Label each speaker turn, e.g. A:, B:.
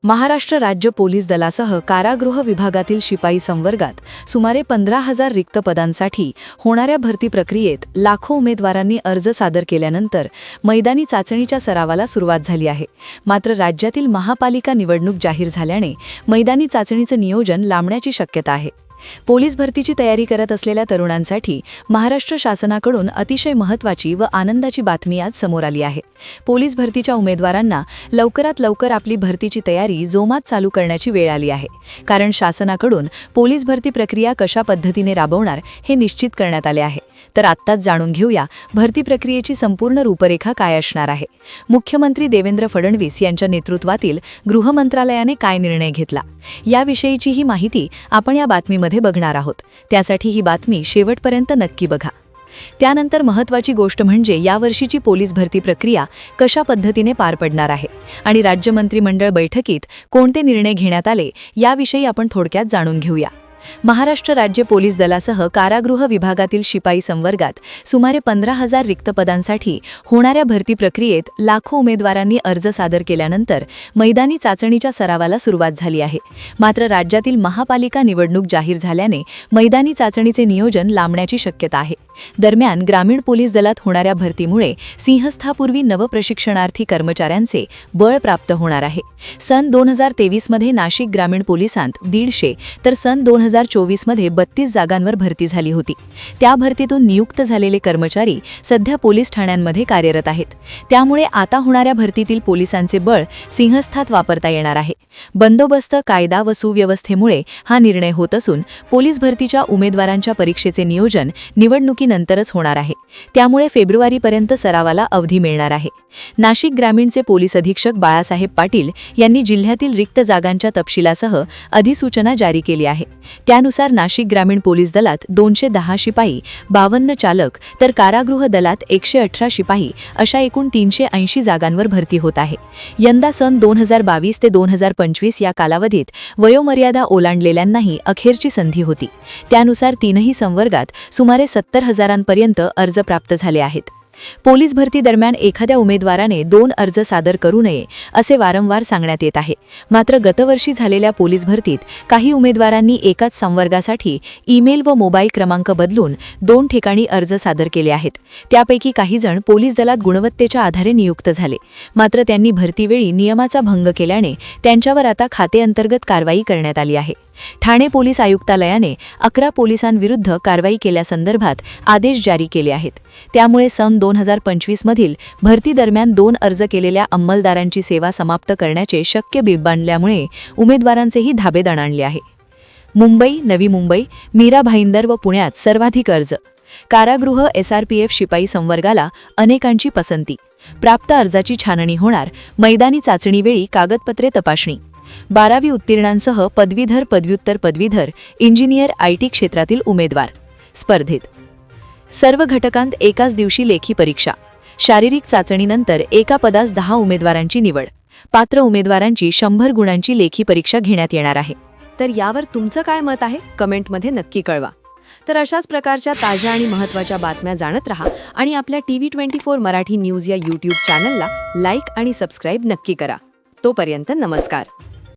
A: महाराष्ट्र राज्य पोलीस दलासह कारागृह विभागातील शिपाई संवर्गात सुमारे 15,000 रिक्त पदांसाठी होणाऱ्या भरती प्रक्रियेत लाखो उमेदवारांनी अर्ज सादर केल्यानंतर मैदानी चाचणीच्या सरावाला सुरुवात झाली आहे। मात्र राज्यातील महापालिका निवडणूक जाहीर झाल्याने मैदानी चाचणीचं नियोजन लांबण्याची शक्यता आहे। पोलीस भरतीची तयारी करत असलेल्या तरुणांसाठी महाराष्ट्र शासनाकडून अतिशय महत्त्वाची व आनंदाची बातमी आज समोर आली आहे। पोलीस भरतीच्या उमेदवारांना लवकरात लवकर आपली भरतीची तयारी जोमात चालू करण्याची वेळ आली आहे, कारण शासनाकडून पोलीस भरती प्रक्रिया कशा पद्धतीने राबवणार हे निश्चित करण्यात आले आहे। तर आत्ताच जाणून घेऊया भरती प्रक्रियेची संपूर्ण रूपरेखा काय असणार आहे। मुख्यमंत्री देवेंद्र फडणवीस यांच्या नेतृत्वातील गृह मंत्रालयाने काय निर्णय घेतला याविषयीची ही माहिती आपण या बातमीमध्ये बघणार आहोत, त्यासाठी ही बातमी शेवटपर्यंत नक्की बघा। त्यानंतर महत्त्वाची गोष्ट म्हणजे यावर्षीची पोलीस भरती प्रक्रिया कशा पद्धतीने पार पडणार आहे आणि राज्य मंत्रिमंडळ बैठकीत कोणते निर्णय घेण्यात आले याविषयी आपण थोडक्यात जाणून घेऊया। महाराष्ट्र राज्य पोलीस दलासह कारागृह विभागातील शिपाई संवर्गात सुमारे 15,000 रिक्त पदांसाठी होणाऱ्या भरती प्रक्रियेत लाखो उमेदवारांनी अर्ज सादर केल्यानंतर मैदानी चाचणीच्या सरावाला सुरुवात झाली आहे। मात्र राज्यातील महापालिका निवडणूक जाहीर झाल्याने मैदानी चाचणीचे नियोजन लांबण्याची शक्यता आहे। दरम्यान ग्रामीण पोलीस दलात होणाऱ्या भरतीमुळे सिंहस्थापूर्वी नवप्रशिक्षणार्थी कर्मचाऱ्यांचे बळ प्राप्त होणार आहे। सन 2023 मध्ये नाशिक ग्रामीण पोलिसांत 150 तर सन 2024 मध्ये 32 जागांवर भरती झाली होती। त्या भरतीतून नियुक्त झालेले कर्मचारी सध्या पोलीस ठाण्यांमध्ये कार्यरत आहेत। त्यामुळे आता होणाऱ्या भरतीतील पोलिसांचे बळ सिंहस्थात वापरता येणार आहे। बंदोबस्त, कायदा व सुव्यवस्थेमुळे हा निर्णय होत असून पोलीस भरतीच्या उमेदवारांच्या परीक्षेचे नियोजन निवडणुकीनंतरच होणार आहे। त्यामुळे फेब्रुवारीपर्यंत सरावाला अवधी मिळणार आहे। नाशिक ग्रामीणचे पोलीस अधीक्षक बाळासाहेब पाटील यांनी जिल्ह्यातील रिक्त जागांच्या तपशिलासह अधिसूचना जारी केली आहे। त्यानुसार नाशिक ग्रामीण पोलीस दलात 210 शिपाई, 52 चालक तर कारागृह दलात 118 शिपाई अशा एकूण 380 जागांवर भरती होत आहे। यंदा सन 2022 ते 2025 या कालावधीत वयोमर्यादा ओलांडलेल्यांनाही अखेरची संधी होती। त्यानुसार तीनही संवर्गात सुमारे 70,000पर्यंत अर्ज प्राप्त झाले आहेत। पोलीस भरती दरम्यान एखाद्या उमेदवाराने 2 अर्ज सादर करू नये असे वारंवार सांगण्यात येत आहे। मात्र गतवर्षी झालेल्या पोलीस भरतीत काही उमेदवारांनी एकाच संवर्गासाठी ईमेल व मोबाईल क्रमांक बदलून 2 ठिकाणी अर्ज सादर केले आहेत। त्यापैकी काही जण पोलीस दलात गुणवत्तेच्या आधारे नियुक्त झाले, मात्र त्यांनी भरतीवेळी नियमाचा भंग केल्याने त्यांच्यावर आता खाते अंतर्गत कारवाई करण्यात आली आहे। ठाणे पोलीस आयुक्तालयाने 11 पोलिसांविरुद्ध कारवाई केल्यासंदर्भात आदेश जारी केले आहेत। त्यामुळे सन 2025 मधील भरती दरम्यान 2 अर्ज केलेल्या अंमलदारांची सेवा समाप्त करण्याचे शक्य बनल्यामुळे उमेदवारांचेही धाबे दणाणले आहे। मुंबई, नवी मुंबई, मीरा भाईंदर व पुण्यात सर्वाधिक अर्ज। कारागृह SRPF शिपाई संवर्गाला अनेकांची पसंती। प्राप्त अर्जाची छाननी होणार। मैदानी चाचणीवेळी कागदपत्रे तपासणी। 12वी उत्तीर्णांसह पदवीधर, पदव्युत्तर पदवीधर, इंजिनियर, IT क्षेत्रातील उमेदवार स्पर्धेत। सर्व घटकांत एकाच दिवशी लेखी परीक्षा। शारीरिक चाचणीनंतर एका पदास 10 उमेदवारांची निवड। पात्र उमेदवारांची 100 गुणांची लेखी परीक्षा घेण्यात येणार आहे।
B: तर यावर तुमचं काय मत आहे कमेंटमध्ये नक्की कळवा। तर अशाच प्रकारच्या ताज्या आणि महत्त्वाच्या बातम्या जाणत रहा आणि आपल्या TV24 मराठी न्यूज या YouTube चॅनलला लाईक आणि सबस्क्राईब नक्की करा। तोपर्यंत नमस्कार।